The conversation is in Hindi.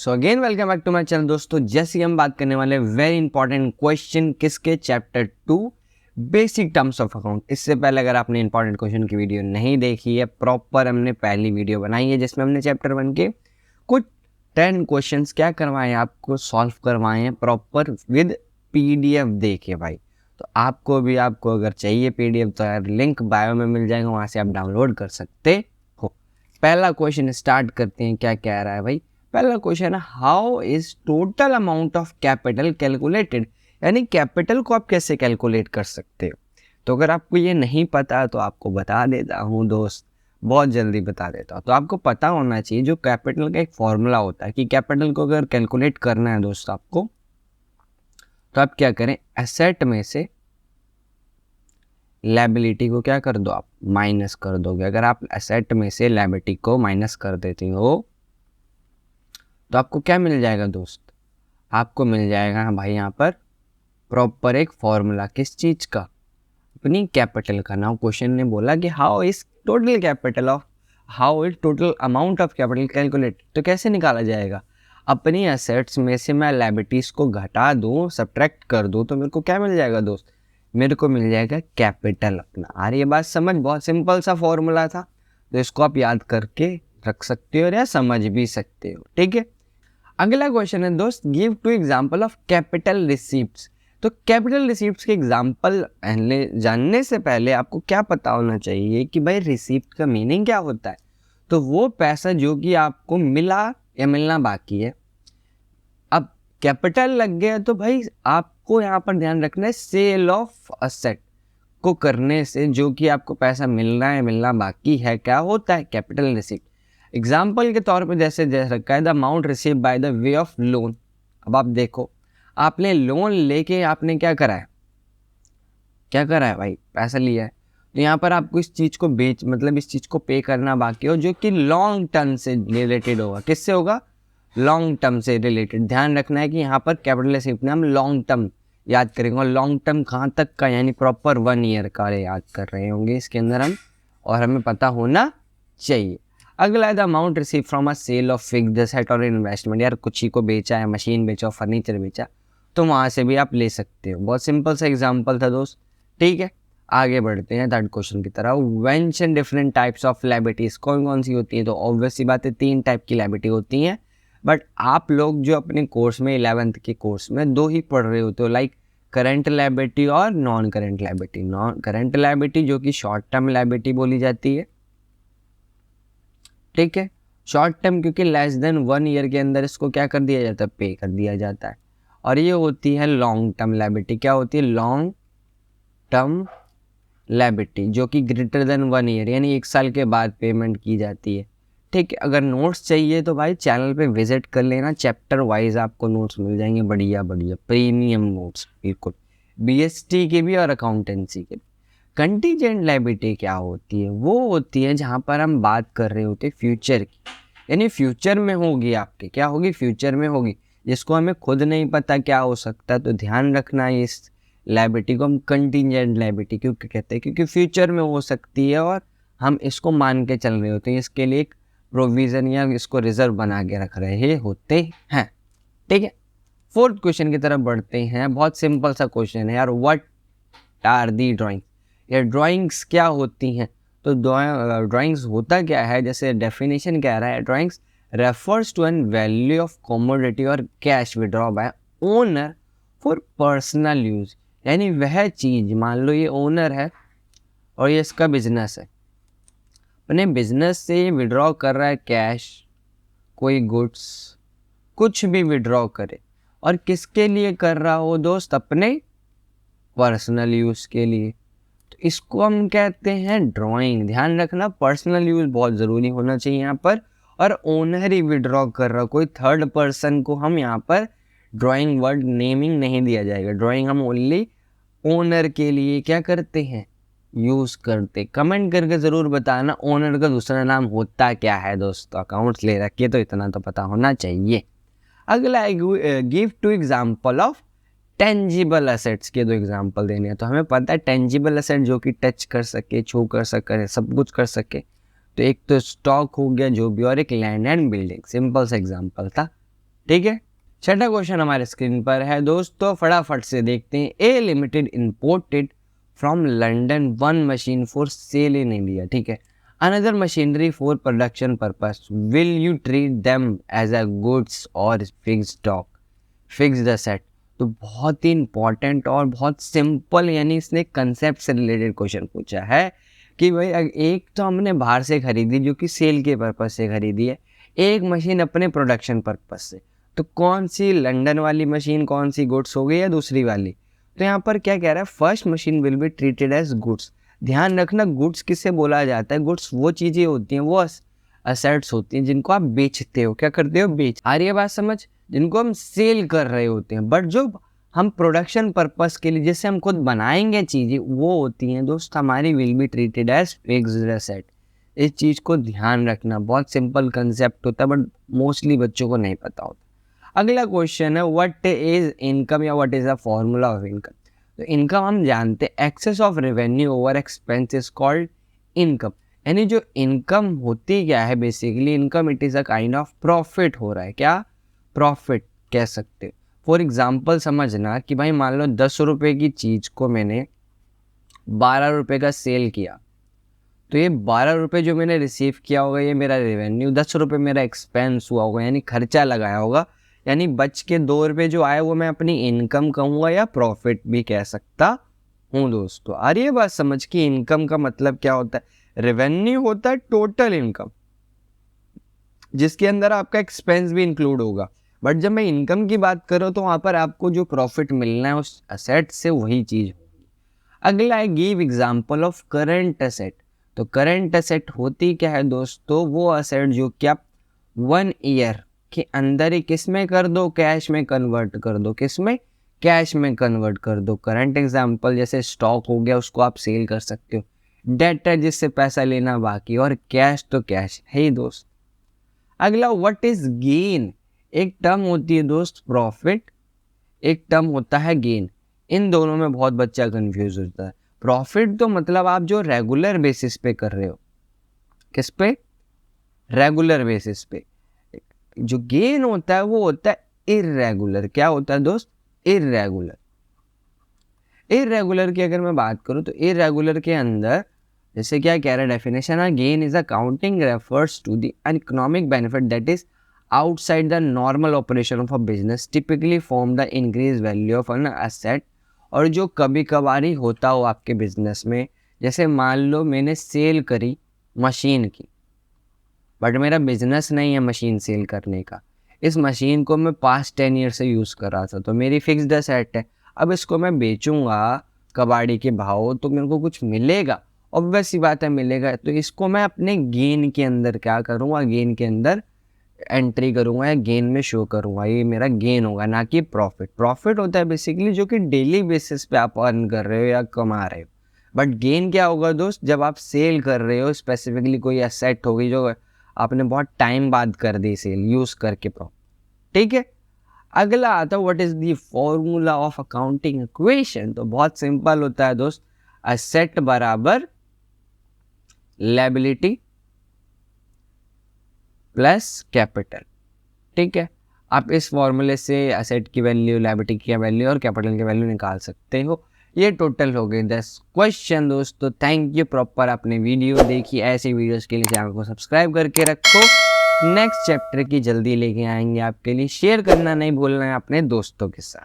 So again welcome back to my channel दोस्तों। जैसे हम बात करने वाले वेरी इंपॉर्टेंट क्वेश्चन किसके, chapter 2 basic terms of account. इससे पहले अगर आपने इंपॉर्टेंट क्वेश्चन की वीडियो नहीं देखी है, प्रॉपर हमने पहली वीडियो बनाई है जिसमें हमने चैप्टर 1 के कुछ 10 क्वेश्चंस क्या करवाए हैं, आपको सॉल्व करवाए हैं प्रॉपर विद पीडीएफ देके भाई। तो आपको अगर चाहिए पीडीएफ तो यार लिंक बायो में मिल जाएगा, वहाँ से आप डाउनलोड कर सकते हो। पहला क्वेश्चन स्टार्ट करते हैं। क्या कह रहा है भाई? पहला क्वेश्चन है, how is total amount of capital calculated, यानी कैपिटल को आप कैसे कैलकुलेट कर सकते हो। तो अगर आपको ये नहीं पता तो आपको बता देता हूँ दोस्त, बहुत जल्दी बता देता हूँ। तो आपको पता होना चाहिए जो कैपिटल का एक फॉर्मूला होता है कि कैपिटल को अगर कैलकुलेट करना है दोस्त आपको, तो आप क्या करें, एसेट में से लायबिलिटी को क्या कर दो, आप माइनस कर दोगे। अगर आप एसेट में से लायबिलिटी को माइनस कर देते हो तो आपको क्या मिल जाएगा दोस्त, आपको मिल जाएगा भाई यहाँ पर प्रॉपर एक फॉर्मूला। किस चीज का? अपनी कैपिटल का। नाउ क्वेश्चन ने बोला कि how is total amount of capital calculate, तो कैसे निकाला जाएगा? अपनी एसेट्स में से मैं लायबिलिटीज को घटा दूं, सब्ट्रैक्ट कर दूं, तो मेरे को क्या मिल जाएगा दोस्त, मेरे को मिल जाएगा कैपिटल अपना। आ रही है बात समझ? बहुत सिंपल सा फॉर्मूला था, तो इसको आप याद करके रख सकते हो या समझ भी सकते हो। ठीक है, अगला क्वेश्चन है दोस्त, give two example of capital receipts. तो कैपिटल रिसीप्ट्स के एग्जांपल जानने से पहले आपको क्या पता होना चाहिए कि भाई रिसीप्ट का मीनिंग क्या होता है। तो वो पैसा जो कि आपको मिला या मिलना बाकी है। अब कैपिटल लग गया तो भाई आपको यहाँ पर ध्यान रखना है, सेल ऑफ असेट को करने से जो कि आपको पैसा मिलना है, मिलना बाकी है, क्या होता है, कैपिटल रिसीप्ट। एग्जाम्पल के तौर पे जैसे रखा है, the amount receive by the way of loan. अब आप देखो, आपने लोन लेके आपने क्या करा है भाई, पैसा लिया है। तो यहाँ पर आपको इस चीज़ को इस चीज़ को पे करना बाकी हो, जो कि लॉन्ग टर्म से रिलेटेड होगा। किससे होगा? लॉन्ग टर्म से रिलेटेड। ध्यान रखना है कि यहाँ पर कैपिटल रिसीप्ट में हम लॉन्ग टर्म याद करेंगे, और लॉन्ग टर्म कहाँ तक का, यानी प्रॉपर 1 ईयर का याद कर रहे होंगे इसके अंदर हम, और हमें पता होना चाहिए। अगला है the amount receive from a sale of fixed asset और इन्वेस्टमेंट। यार कुछ ही को बेचा है, मशीन बेचा, फर्नीचर बेचा, तो वहाँ से भी आप ले सकते हो। बहुत सिंपल सा एग्जांपल था दोस्त। ठीक है, आगे बढ़ते हैं थर्ड क्वेश्चन की तरफ। Mention different types of liabilities, कौन कौन सी होती है? तो ऑब्वियस सी बात है, 3 टाइप की लायबिलिटी होती हैं। बट आप लोग जो अपने कोर्स में 11th के कोर्स में 2 ही पढ़ रहे होते हो, लाइक करंट लायबिलिटी और non current liability. Non current liability जो कि शॉर्ट टर्म लायबिलिटी बोली जाती है। ठीक है, शॉर्ट टर्म क्योंकि लेस देन 1 ईयर के अंदर इसको क्या कर दिया जाता है, पे कर दिया जाता है। और ये होती है लॉन्ग टर्म लायबिलिटी। क्या होती है? लॉन्ग टर्म लायबिलिटी, जो कि ग्रेटर देन 1 ईयर, यानी 1 साल के बाद पेमेंट की जाती है। ठीक है, अगर नोट्स चाहिए तो भाई चैनल पे विजिट कर लेना, चैप्टर वाइज आपको नोट्स मिल जाएंगे, बढ़िया बढ़िया प्रीमियम नोट्स, बिल्कुल बीएसटी के भी और अकाउंटेंसी के भी। कंटीजेंट लायबिलिटी क्या होती है? वो होती है जहाँ पर हम बात कर रहे होते फ्यूचर की, यानी फ्यूचर में होगी आपके, क्या होगी, फ्यूचर में होगी, जिसको हमें खुद नहीं पता क्या हो सकता है। तो ध्यान रखना है, इस लायबिलिटी को हम कंटीजेंट लायबिलिटी क्यों कहते हैं, क्योंकि फ्यूचर में हो सकती है और हम इसको मान के चल रहे होते हैं, इसके लिए एक प्रोविज़न या इसको रिजर्व बना के रख रहे होते हैं। ठीक है, फोर्थ क्वेश्चन की तरफ बढ़ते हैं। बहुत सिंपल सा क्वेश्चन है यार, व्हाट आर दी ड्राइंग, या ड्राइंग्स क्या होती हैं। तो ड्राइंग्स होता क्या है, जैसे डेफिनेशन कह रहा है, drawings refers to an value of commodity और cash withdraw by owner for personal use. यानी वह चीज़, मान लो ये ओनर है और ये इसका बिजनेस है, अपने बिजनेस से विड्रॉ कर रहा है कैश, कोई गुड्स, कुछ भी विड्रॉ करे, और किसके लिए कर रहा हो दोस्त, अपने पर्सनल यूज़ के लिए, तो इसको हम कहते हैं ड्राइंग। ध्यान रखना, पर्सनल यूज़ बहुत ज़रूरी होना चाहिए यहाँ पर, और ओनर ही विड्रॉ कर रहा, कोई थर्ड पर्सन को हम यहाँ पर ड्राइंग वर्ड नेमिंग नहीं दिया जाएगा। ड्राइंग हम ओनली ओनर के लिए क्या करते हैं, यूज़ करते। कमेंट करके ज़रूर बताना ओनर का दूसरा नाम होता क्या है दोस्तों, अकाउंट्स ले रखिए तो इतना तो पता होना चाहिए। अगला है give two example of tangible assets के 2 एग्जाम्पल देने हैं। तो हमें पता है टेंजिबल असेट जो कि टच कर सके, छू कर सके, सब कुछ कर सके, तो एक तो स्टॉक हो गया जो भी, और एक लैंड एंड बिल्डिंग। सिंपल सा एग्जाम्पल था। ठीक है। छठा क्वेश्चन हमारे स्क्रीन पर है दोस्तों, फटाफट से देखते हैं। A limited imported from London one machine for sale in India, ठीक है, another machinery for production purpose, will you treat them as a goods और fixed stock, fix the set. तो बहुत ही इंपॉर्टेंट और बहुत सिंपल, यानी इसने कंसेप्ट से रिलेटेड क्वेश्चन पूछा है कि भाई एक तो हमने बाहर से खरीदी जो कि सेल के पर्पस से खरीदी है, एक मशीन अपने प्रोडक्शन पर्पस से, तो कौन सी लंदन वाली मशीन, कौन सी गुड्स हो गई या दूसरी वाली। तो यहाँ पर क्या कह रहा है, first machine will be treated as goods. ध्यान रखना गुड्स किससे बोला जाता है, गुड्स वो चीज़ें होती हैं, वो असेट्स होती हैं जिनको आप बेचते हो, क्या करते हो, बेच, आ रही है बात समझ, जिनको हम सेल कर रहे होते हैं। बट जो हम प्रोडक्शन पर्पस के लिए जैसे हम खुद बनाएंगे चीज़ें, वो होती हैं दोस्त हमारी will be treated as fixed asset. इस चीज़ को ध्यान रखना, बहुत सिंपल कंसेप्ट होता है बट मोस्टली बच्चों को नहीं पता होता। अगला क्वेश्चन है, व्हाट इज इनकम या what is the formula of income. तो इनकम हम जानते हैं, excess of revenue over expense is called income. यानी जो इनकम होती क्या है, basically income it is a kind of profit हो रहा है, क्या, प्रॉफिट कह सकते हो। फॉर एग्जाम्पल समझना कि भाई मान लो 10 रुपये की चीज़ को मैंने 12 रुपये का सेल किया, तो ये 12 रुपये जो मैंने रिसीव किया होगा ये मेरा रेवेन्यू, 10 रुपये मेरा एक्सपेंस हुआ होगा यानी खर्चा लगाया होगा, यानी बच के 2 रुपये जो आए वो मैं अपनी इनकम कहूँगा या प्रॉफिट भी कह सकता हूँ दोस्तों। आ रही है बात समझ की, इनकम का मतलब क्या होता है, रेवेन्यू होता है टोटल इनकम जिसके अंदर आपका एक्सपेंस भी इंक्लूड होगा। बट जब मैं इनकम की बात करूँ तो वहाँ पर आपको जो प्रॉफिट मिलना है उस असेट से वही चीज़ होगी। अगला है give example of current asset. तो करंट असेट होती क्या है दोस्तों, वो असेट जो कि आप 1 ईयर के अंदर ही किस में कर दो, कैश में कन्वर्ट कर दो, किस में, कैश में कन्वर्ट कर दो। करंट एग्जाम्पल जैसे स्टॉक हो गया, उसको आप सेल कर सकते हो, डेट है जिससे पैसा लेना बाकी, और कैश तो कैश है ही दोस्त। अगला व्हाट इज गेन, एक टर्म होती है दोस्त प्रॉफिट, एक टर्म होता है गेन। इन दोनों में बहुत बच्चा कंफ्यूज होता है। प्रॉफिट तो मतलब आप जो रेगुलर बेसिस पे कर रहे हो, किस पे, रेगुलर बेसिस पे। जो गेन होता है वो होता है इर्रेगुलर, क्या होता है दोस्त, इर्रेगुलर। इर्रेगुलर की अगर मैं बात करूं तो इर्रेगुलर के अंदर जैसे क्या कह रहा है डेफिनेशन है, gain is accounting refers to the economic benefit that is outside the normal operation of a business typically form the increased value of an asset। और जो कभी कभार होता हो आपके बिजनेस में, जैसे मान लो मैंने सेल करी मशीन की, बट मेरा बिजनेस नहीं है मशीन सेल करने का, इस मशीन को मैं पास्ट 10 ईयर से यूज़ कर रहा था, तो मेरी फिक्स्ड एसेट है। अब इसको मैं बेचूंगा कबाड़ी के भाव तो मेरे को कुछ मिलेगा, ऑब्वियस सी बात है मिलेगा, तो इसको मैं अपने गेन के अंदर क्या करूँगा, गेन के अंदर एंट्री करूंगा या गेन में शो करूंगा, ये मेरा गेन होगा ना कि प्रॉफिट। प्रॉफिट होता है बेसिकली जो कि डेली बेसिस पे आप अर्न कर रहे हो या कमा रहे हो। बट गेन क्या होगा दोस्त, जब आप सेल कर रहे हो, स्पेसिफिकली कोई एसेट होगी जो आपने बहुत टाइम बाद कर दी सेल यूज करके प्रॉफिट, ठीक है। अगला आता है what is the formula of accounting equation. तो बहुत सिंपल होता है दोस्त, एसेट बराबर लायबिलिटी प्लस कैपिटल, ठीक है। आप इस फॉर्मूले से एसेट की वैल्यू, लायबिलिटी की वैल्यू और कैपिटल की वैल्यू निकाल सकते हो। ये टोटल हो गए 10 क्वेश्चन दोस्तों। थैंक यू, प्रॉपर आपने वीडियो देखी। ऐसी वीडियोस के लिए चैनल को सब्सक्राइब करके रखो। नेक्स्ट चैप्टर की जल्दी लेके आएंगे आपके लिए, शेयर करना नहीं भूलना है अपने दोस्तों के साथ।